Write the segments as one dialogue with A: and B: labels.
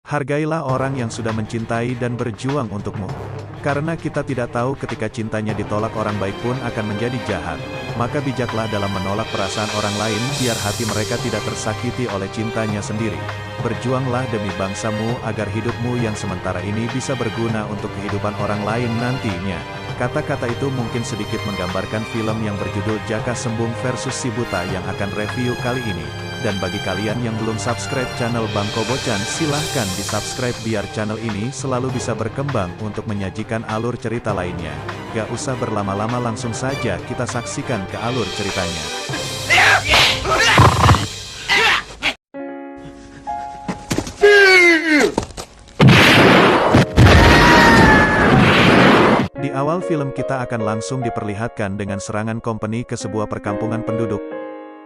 A: Hargailah orang yang sudah mencintai dan berjuang untukmu. Karena kita tidak tahu ketika cintanya ditolak orang baik pun akan menjadi jahat. Maka bijaklah dalam menolak perasaan orang lain biar hati mereka tidak tersakiti oleh cintanya sendiri. Berjuanglah demi bangsamu agar hidupmu yang sementara ini bisa berguna untuk kehidupan orang lain nantinya. Kata-kata itu mungkin sedikit menggambarkan film yang berjudul Jaka Sembung versus Si Buta yang akan review kali ini. Dan bagi kalian yang belum subscribe channel Bang Kobocan, silahkan di subscribe biar channel ini selalu bisa berkembang untuk menyajikan alur cerita lainnya. Gak usah berlama-lama, langsung saja kita saksikan ke alur ceritanya. Di awal film kita akan langsung diperlihatkan dengan serangan company ke sebuah perkampungan penduduk.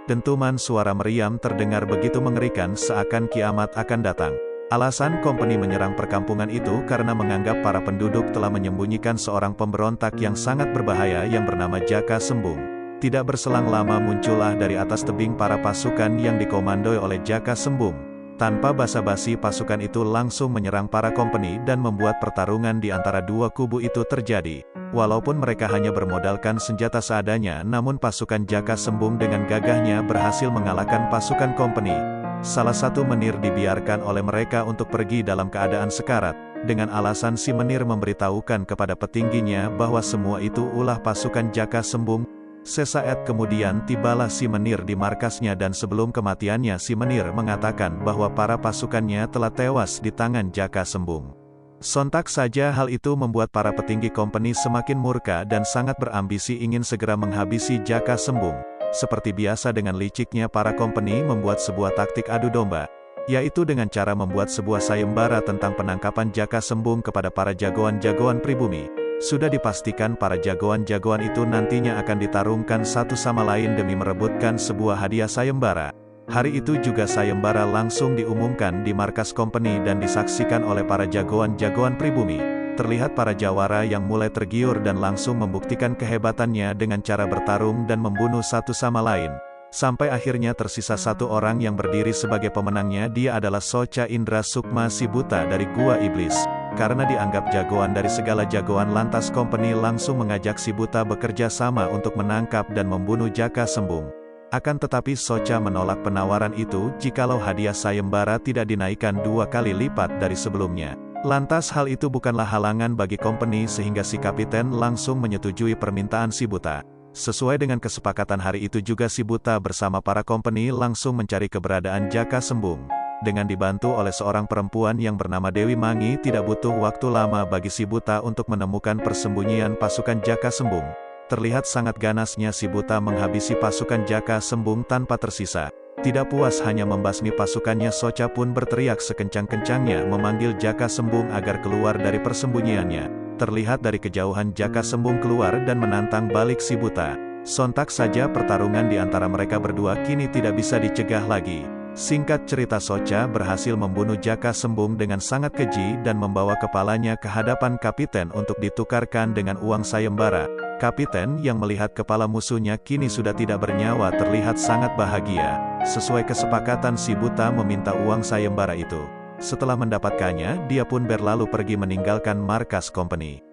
A: Dentuman suara meriam terdengar begitu mengerikan seakan kiamat akan datang. Alasan company menyerang perkampungan itu karena menganggap para penduduk telah menyembunyikan seorang pemberontak yang sangat berbahaya yang bernama Jaka Sembung. Tidak berselang lama muncullah dari atas tebing para pasukan yang dikomandoi oleh Jaka Sembung. Tanpa basa-basi pasukan itu langsung menyerang para company dan membuat pertarungan di antara dua kubu itu terjadi. Walaupun mereka hanya bermodalkan senjata seadanya, namun pasukan Jaka Sembung dengan gagahnya berhasil mengalahkan pasukan company. Salah satu menir dibiarkan oleh mereka untuk pergi dalam keadaan sekarat, dengan alasan si menir memberitahukan kepada petingginya bahwa semua itu ulah pasukan Jaka Sembung. Sesaat kemudian tibalah si menir di markasnya dan sebelum kematiannya si menir mengatakan bahwa para pasukannya telah tewas di tangan Jaka Sembung. Sontak saja hal itu membuat para petinggi company semakin murka dan sangat berambisi ingin segera menghabisi Jaka Sembung. Seperti biasa dengan liciknya para company membuat sebuah taktik adu domba, yaitu dengan cara membuat sebuah sayembara tentang penangkapan Jaka Sembung kepada para jagoan-jagoan pribumi. Sudah dipastikan para jagoan-jagoan itu nantinya akan ditarungkan satu sama lain demi merebutkan sebuah hadiah sayembara. Hari itu juga sayembara langsung diumumkan di markas company dan disaksikan oleh para jagoan-jagoan pribumi. Terlihat para jawara yang mulai tergiur dan langsung membuktikan kehebatannya dengan cara bertarung dan membunuh satu sama lain. Sampai akhirnya tersisa satu orang yang berdiri sebagai pemenangnya, dia adalah Soca Indra Sukma Si Buta dari Gua Iblis. Karena dianggap jagoan dari segala jagoan, lantas company langsung mengajak Si Buta bekerja sama untuk menangkap dan membunuh Jaka Sembung. Akan tetapi Soca menolak penawaran itu jikalau hadiah sayembara tidak dinaikkan 2 kali lipat dari sebelumnya. Lantas hal itu bukanlah halangan bagi company sehingga si kapiten langsung menyetujui permintaan Si Buta. Sesuai dengan kesepakatan hari itu juga Si Buta bersama para company langsung mencari keberadaan Jaka Sembung. Dengan dibantu oleh seorang perempuan yang bernama Dewi Mangi, tidak butuh waktu lama bagi Si Buta untuk menemukan persembunyian pasukan Jaka Sembung. Terlihat sangat ganasnya Si Buta menghabisi pasukan Jaka Sembung tanpa tersisa. Tidak puas hanya membasmi pasukannya, Soca pun berteriak sekencang-kencangnya memanggil Jaka Sembung agar keluar dari persembunyiannya. Terlihat dari kejauhan Jaka Sembung keluar dan menantang balik Si Buta. Sontak saja pertarungan di antara mereka berdua kini tidak bisa dicegah lagi. Singkat cerita, Soca berhasil membunuh Jaka Sembung dengan sangat keji dan membawa kepalanya ke hadapan kapiten untuk ditukarkan dengan uang sayembara. Kapiten yang melihat kepala musuhnya kini sudah tidak bernyawa terlihat sangat bahagia. Sesuai kesepakatan, Si Buta meminta uang sayembara itu. Setelah mendapatkannya, dia pun berlalu pergi meninggalkan markas company.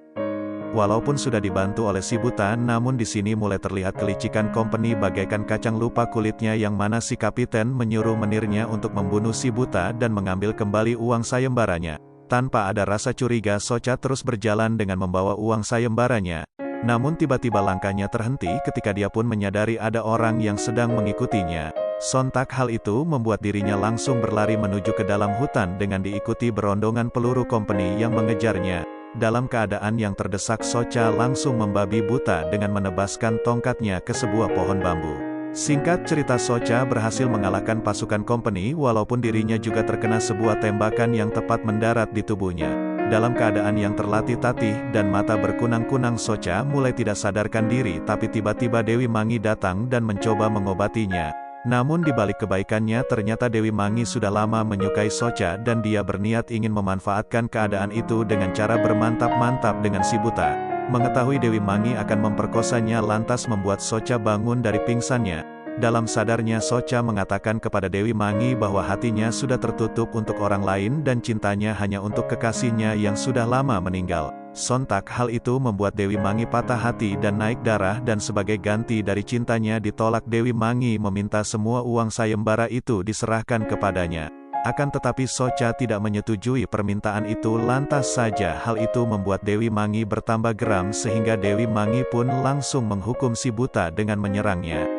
A: Walaupun sudah dibantu oleh Si Buta, namun di sini mulai terlihat kelicikan company bagaikan kacang lupa kulitnya, yang mana si kapiten menyuruh menirnya untuk membunuh Si Buta dan mengambil kembali uang sayembaranya. Tanpa ada rasa curiga, Soca terus berjalan dengan membawa uang sayembaranya. Namun tiba-tiba langkahnya terhenti ketika dia pun menyadari ada orang yang sedang mengikutinya. Sontak hal itu membuat dirinya langsung berlari menuju ke dalam hutan dengan diikuti berondongan peluru company yang mengejarnya. Dalam keadaan yang terdesak, Soca langsung membabi buta dengan menebaskan tongkatnya ke sebuah pohon bambu. Singkat cerita, Soca berhasil mengalahkan pasukan company walaupun dirinya juga terkena sebuah tembakan yang tepat mendarat di tubuhnya. Dalam keadaan yang terlatih-tatih dan mata berkunang-kunang, Soca mulai tidak sadarkan diri, tapi tiba-tiba Dewi Mangi datang dan mencoba mengobatinya. Namun di balik kebaikannya ternyata Dewi Mangi sudah lama menyukai Soca dan dia berniat ingin memanfaatkan keadaan itu dengan cara bermantap-mantap dengan Si Buta. Mengetahui Dewi Mangi akan memperkosanya lantas membuat Soca bangun dari pingsannya. Dalam sadarnya Socha mengatakan kepada Dewi Mangi bahwa hatinya sudah tertutup untuk orang lain dan cintanya hanya untuk kekasihnya yang sudah lama meninggal. Sontak hal itu membuat Dewi Mangi patah hati dan naik darah, dan sebagai ganti dari cintanya ditolak. Dewi Mangi meminta semua uang sayembara itu diserahkan kepadanya. Akan tetapi Socha tidak menyetujui permintaan itu. Lantas saja hal itu membuat Dewi Mangi bertambah geram sehingga Dewi Mangi pun langsung menghukum si buta dengan menyerangnya.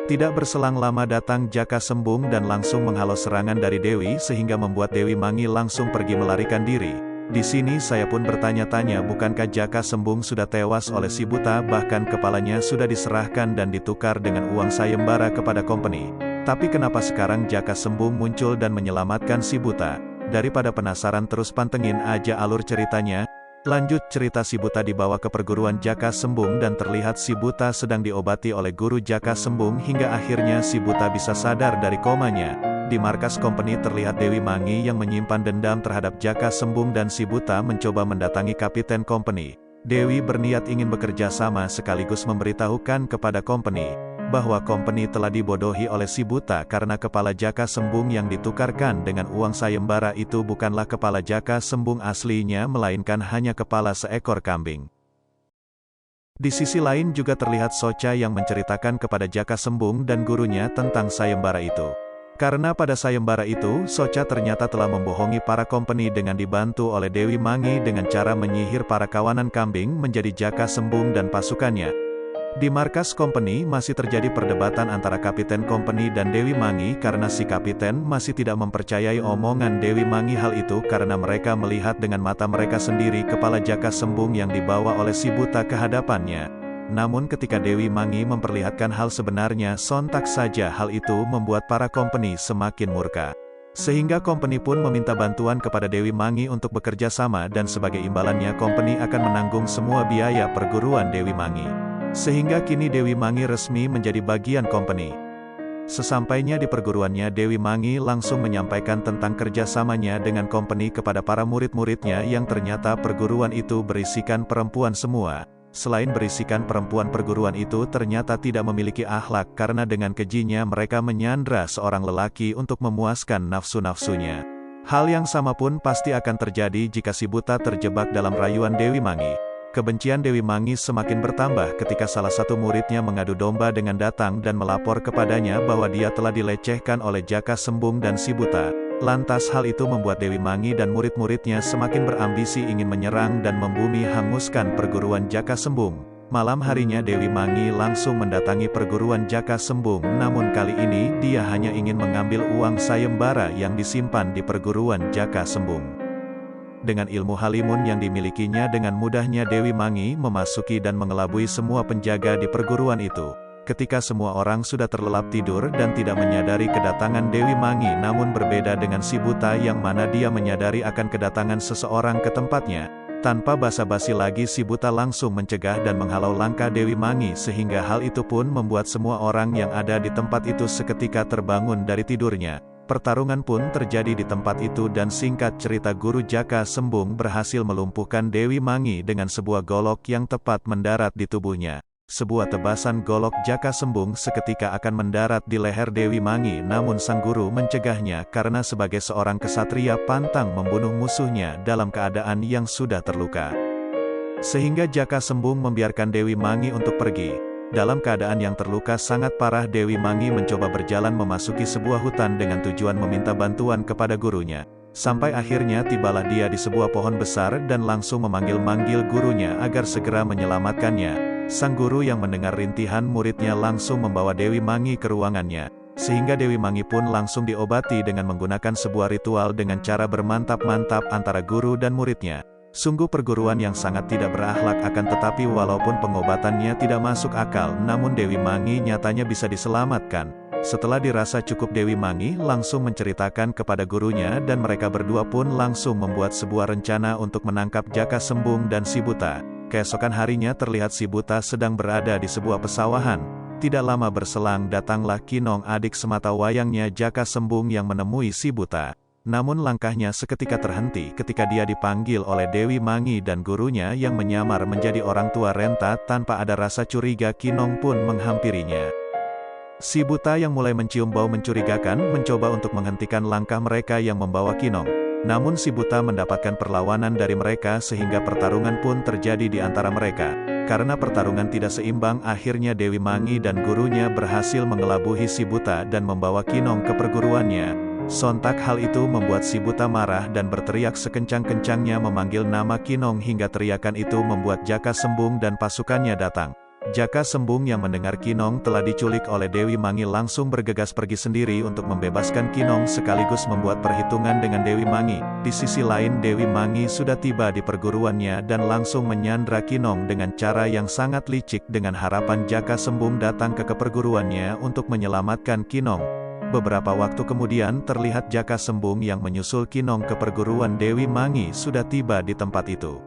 A: Tidak berselang lama datang Jaka Sembung dan langsung menghalau serangan dari Dewi sehingga membuat Dewi Mangi langsung pergi melarikan diri. Di sini saya pun bertanya-tanya, bukankah Jaka Sembung sudah tewas oleh si buta, bahkan kepalanya sudah diserahkan dan ditukar dengan uang sayembara kepada company. Tapi kenapa sekarang Jaka Sembung muncul dan menyelamatkan si buta? Daripada penasaran, terus pantengin aja alur ceritanya. Lanjut cerita, si buta dibawa ke perguruan Jaka Sembung dan terlihat si buta sedang diobati oleh guru Jaka Sembung hingga akhirnya si buta bisa sadar dari komanya. Di markas company terlihat Dewi Mangi yang menyimpan dendam terhadap Jaka Sembung dan si buta mencoba mendatangi kapiten company. Dewi berniat ingin bekerja sama sekaligus memberitahukan kepada company bahwa company telah dibodohi oleh si buta karena kepala Jaka Sembung yang ditukarkan dengan uang sayembara itu bukanlah kepala Jaka Sembung aslinya, melainkan hanya kepala seekor kambing. Di sisi lain juga terlihat Socha yang menceritakan kepada Jaka Sembung dan gurunya tentang sayembara itu. Karena pada sayembara itu, Socha ternyata telah membohongi para company dengan dibantu oleh Dewi Mangi dengan cara menyihir para kawanan kambing menjadi Jaka Sembung dan pasukannya. Di markas company masih terjadi perdebatan antara kapiten company dan Dewi Mangi karena si kapiten masih tidak mempercayai omongan Dewi Mangi. Hal itu karena mereka melihat dengan mata mereka sendiri kepala Jaka Sembung yang dibawa oleh si buta ke hadapannya. Namun ketika Dewi Mangi memperlihatkan hal sebenarnya, sontak saja hal itu membuat para company semakin murka. Sehingga company pun meminta bantuan kepada Dewi Mangi untuk bekerja sama, dan sebagai imbalannya company akan menanggung semua biaya perguruan Dewi Mangi. Sehingga kini Dewi Mangi resmi menjadi bagian company. Sesampainya di perguruannya, Dewi Mangi langsung menyampaikan tentang kerjasamanya dengan company kepada para murid-muridnya yang ternyata perguruan itu berisikan perempuan semua. Selain berisikan perempuan, perguruan itu ternyata tidak memiliki akhlak karena dengan kejinya mereka menyandra seorang lelaki untuk memuaskan nafsu-nafsunya. Hal yang sama pun pasti akan terjadi jika si buta terjebak dalam rayuan Dewi Mangi. Kebencian Dewi Mangi semakin bertambah ketika salah satu muridnya mengadu domba dengan datang dan melapor kepadanya bahwa dia telah dilecehkan oleh Jaka Sembung dan si buta. Lantas hal itu membuat Dewi Mangi dan murid-muridnya semakin berambisi ingin menyerang dan membumi hanguskan perguruan Jaka Sembung. Malam harinya Dewi Mangi langsung mendatangi perguruan Jaka Sembung, namun kali ini dia hanya ingin mengambil uang sayembara yang disimpan di perguruan Jaka Sembung. Dengan ilmu halimun yang dimilikinya, dengan mudahnya Dewi Mangi memasuki dan mengelabui semua penjaga di perguruan itu. Ketika semua orang sudah terlelap tidur dan tidak menyadari kedatangan Dewi Mangi, namun berbeda dengan si buta yang mana dia menyadari akan kedatangan seseorang ke tempatnya. Tanpa basa-basi lagi, si buta langsung mencegah dan menghalau langkah Dewi Mangi sehingga hal itu pun membuat semua orang yang ada di tempat itu seketika terbangun dari tidurnya. Pertarungan pun terjadi di tempat itu dan singkat cerita guru Jaka Sembung berhasil melumpuhkan Dewi Mangi dengan sebuah golok yang tepat mendarat di tubuhnya. Sebuah tebasan golok Jaka Sembung seketika akan mendarat di leher Dewi Mangi, namun sang guru mencegahnya karena sebagai seorang kesatria pantang membunuh musuhnya dalam keadaan yang sudah terluka. Sehingga Jaka Sembung membiarkan Dewi Mangi untuk pergi. Dalam keadaan yang terluka sangat parah, Dewi Mangi mencoba berjalan memasuki sebuah hutan dengan tujuan meminta bantuan kepada gurunya. Sampai akhirnya tibalah dia di sebuah pohon besar dan langsung memanggil-manggil gurunya agar segera menyelamatkannya. Sang guru yang mendengar rintihan muridnya langsung membawa Dewi Mangi ke ruangannya. Sehingga Dewi Mangi pun langsung diobati dengan menggunakan sebuah ritual dengan cara bermantap-mantap antara guru dan muridnya. Sungguh perguruan yang sangat tidak berakhlak, akan tetapi walaupun pengobatannya tidak masuk akal, namun Dewi Mangi nyatanya bisa diselamatkan. Setelah dirasa cukup, Dewi Mangi langsung menceritakan kepada gurunya dan mereka berdua pun langsung membuat sebuah rencana untuk menangkap Jaka Sembung dan si buta. Keesokan harinya terlihat si buta sedang berada di sebuah pesawahan. Tidak lama berselang datanglah Kinong, adik semata wayangnya Jaka Sembung yang menemui si buta. Namun langkahnya seketika terhenti ketika dia dipanggil oleh Dewi Mangi dan gurunya yang menyamar menjadi orang tua renta. Tanpa ada rasa curiga, Kinong pun menghampirinya. Si buta yang mulai mencium bau mencurigakan mencoba untuk menghentikan langkah mereka yang membawa Kinong. Namun si buta mendapatkan perlawanan dari mereka sehingga pertarungan pun terjadi di antara mereka. Karena pertarungan tidak seimbang, akhirnya Dewi Mangi dan gurunya berhasil mengelabuhi si buta dan membawa Kinong ke perguruannya. Sontak hal itu membuat si buta marah dan berteriak sekencang-kencangnya memanggil nama Kinong hingga teriakan itu membuat Jaka Sembung dan pasukannya datang. Jaka Sembung yang mendengar Kinong telah diculik oleh Dewi Mangi langsung bergegas pergi sendiri untuk membebaskan Kinong sekaligus membuat perhitungan dengan Dewi Mangi. Di sisi lain Dewi Mangi sudah tiba di perguruannya dan langsung menyandra Kinong dengan cara yang sangat licik dengan harapan Jaka Sembung datang ke perguruannya untuk menyelamatkan Kinong. Beberapa waktu kemudian terlihat Jaka Sembung yang menyusul Kinong ke perguruan Dewi Mangi sudah tiba di tempat itu.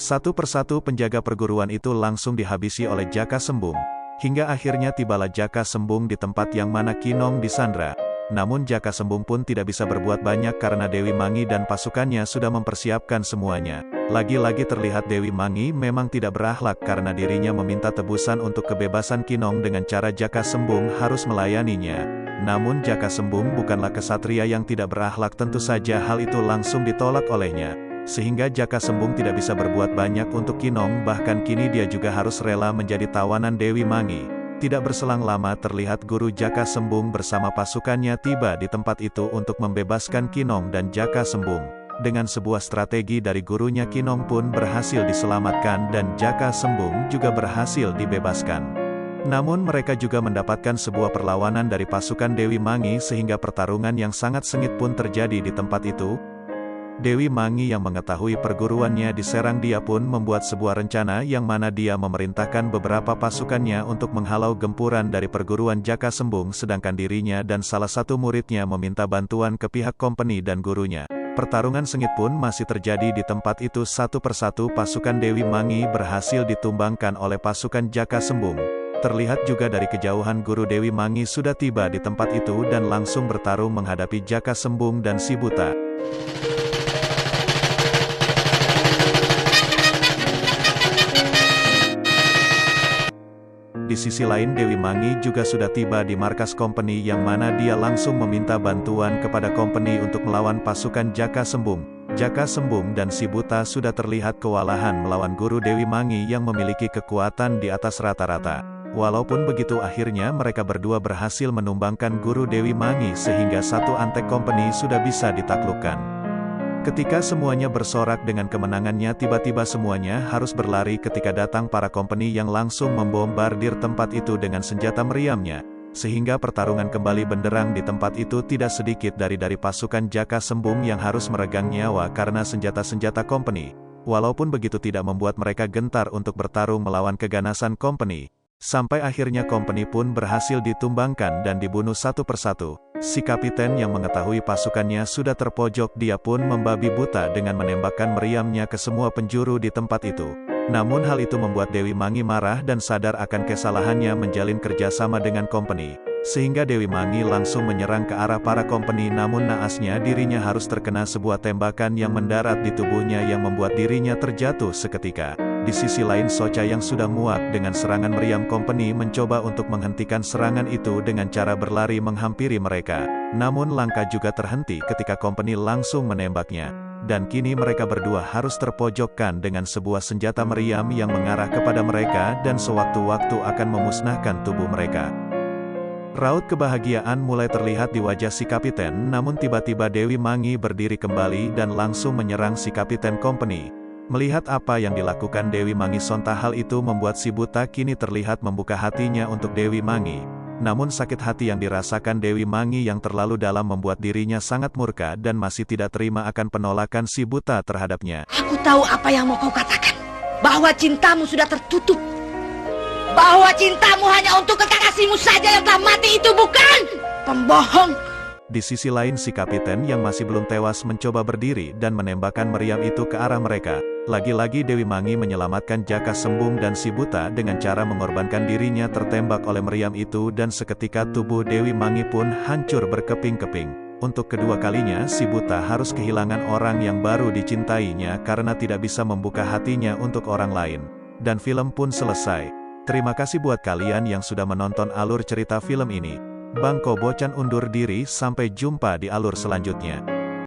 A: Satu persatu penjaga perguruan itu langsung dihabisi oleh Jaka Sembung, hingga akhirnya tibalah Jaka Sembung di tempat yang mana Kinong disandra. Namun Jaka Sembung pun tidak bisa berbuat banyak karena Dewi Mangi dan pasukannya sudah mempersiapkan semuanya. Lagi-lagi terlihat Dewi Mangi memang tidak berakhlak karena dirinya meminta tebusan untuk kebebasan Kinong dengan cara Jaka Sembung harus melayaninya. Namun Jaka Sembung bukanlah kesatria yang tidak berakhlak, tentu saja hal itu langsung ditolak olehnya. Sehingga Jaka Sembung tidak bisa berbuat banyak untuk Kinong, bahkan kini dia juga harus rela menjadi tawanan Dewi Mangi. Tidak berselang lama terlihat guru Jaka Sembung bersama pasukannya tiba di tempat itu untuk membebaskan Kinong dan Jaka Sembung. Dengan sebuah strategi dari gurunya Kinong pun berhasil diselamatkan dan Jaka Sembung juga berhasil dibebaskan. Namun mereka juga mendapatkan sebuah perlawanan dari pasukan Dewi Mangi sehingga pertarungan yang sangat sengit pun terjadi di tempat itu. Dewi Mangi yang mengetahui perguruannya diserang, dia pun membuat sebuah rencana yang mana dia memerintahkan beberapa pasukannya untuk menghalau gempuran dari perguruan Jaka Sembung sedangkan dirinya dan salah satu muridnya meminta bantuan ke pihak kompeni dan gurunya. Pertarungan sengit pun masih terjadi di tempat itu. Satu persatu pasukan Dewi Mangi berhasil ditumbangkan oleh pasukan Jaka Sembung. Terlihat juga dari kejauhan guru Dewi Mangi sudah tiba di tempat itu dan langsung bertarung menghadapi Jaka Sembung dan si buta. Di sisi lain Dewi Mangi juga sudah tiba di markas kompeni yang mana dia langsung meminta bantuan kepada kompeni untuk melawan pasukan Jaka Sembung. Jaka Sembung dan si buta sudah terlihat kewalahan melawan guru Dewi Mangi yang memiliki kekuatan di atas rata-rata. Walaupun begitu akhirnya mereka berdua berhasil menumbangkan guru Dewi Mangi sehingga satu antek kompeni sudah bisa ditaklukkan. Ketika semuanya bersorak dengan kemenangannya, tiba-tiba semuanya harus berlari ketika datang para kompeni yang langsung membombardir tempat itu dengan senjata meriamnya. Sehingga pertarungan kembali benderang di tempat itu. Tidak sedikit dari pasukan Jaka Sembung yang harus meregang nyawa karena senjata-senjata kompeni. Walaupun begitu tidak membuat mereka gentar untuk bertarung melawan keganasan kompeni. Sampai akhirnya kompeni pun berhasil ditumbangkan dan dibunuh satu persatu. Si kapiten yang mengetahui pasukannya sudah terpojok, dia pun membabi buta dengan menembakkan meriamnya ke semua penjuru di tempat itu. Namun hal itu membuat Dewi Mangi marah dan sadar akan kesalahannya menjalin kerjasama dengan kompeni. Sehingga Dewi Mangi langsung menyerang ke arah para kompeni, namun naasnya dirinya harus terkena sebuah tembakan yang mendarat di tubuhnya yang membuat dirinya terjatuh seketika. Di sisi lain Soca yang sudah muak dengan serangan meriam kompeni mencoba untuk menghentikan serangan itu dengan cara berlari menghampiri mereka. Namun langkah juga terhenti ketika kompeni langsung menembaknya. Dan kini mereka berdua harus terpojokkan dengan sebuah senjata meriam yang mengarah kepada mereka dan sewaktu-waktu akan memusnahkan tubuh mereka. Raut kebahagiaan mulai terlihat di wajah si kapiten, namun tiba-tiba Dewi Mangi berdiri kembali dan langsung menyerang si kapiten kompeni. Melihat apa yang dilakukan Dewi Mangi sontak hal itu membuat si buta kini terlihat membuka hatinya untuk Dewi Mangi. Namun sakit hati yang dirasakan Dewi Mangi yang terlalu dalam membuat dirinya sangat murka dan masih tidak terima akan penolakan si buta terhadapnya.
B: Aku tahu apa yang mau kau katakan. Bahwa cintamu sudah tertutup. Bahwa cintamu hanya untuk kekasihmu saja yang telah mati, itu bukan? Pembohong.
A: Di sisi lain si kapiten yang masih belum tewas mencoba berdiri dan menembakkan meriam itu ke arah mereka. Lagi-lagi Dewi Mangi menyelamatkan Jaka Sembung dan si buta dengan cara mengorbankan dirinya tertembak oleh meriam itu dan seketika tubuh Dewi Mangi pun hancur berkeping-keping. Untuk kedua kalinya si buta harus kehilangan orang yang baru dicintainya karena tidak bisa membuka hatinya untuk orang lain. Dan film pun selesai. Terima kasih buat kalian yang sudah menonton alur cerita film ini. Bang Kobocan undur diri, sampai jumpa di alur selanjutnya.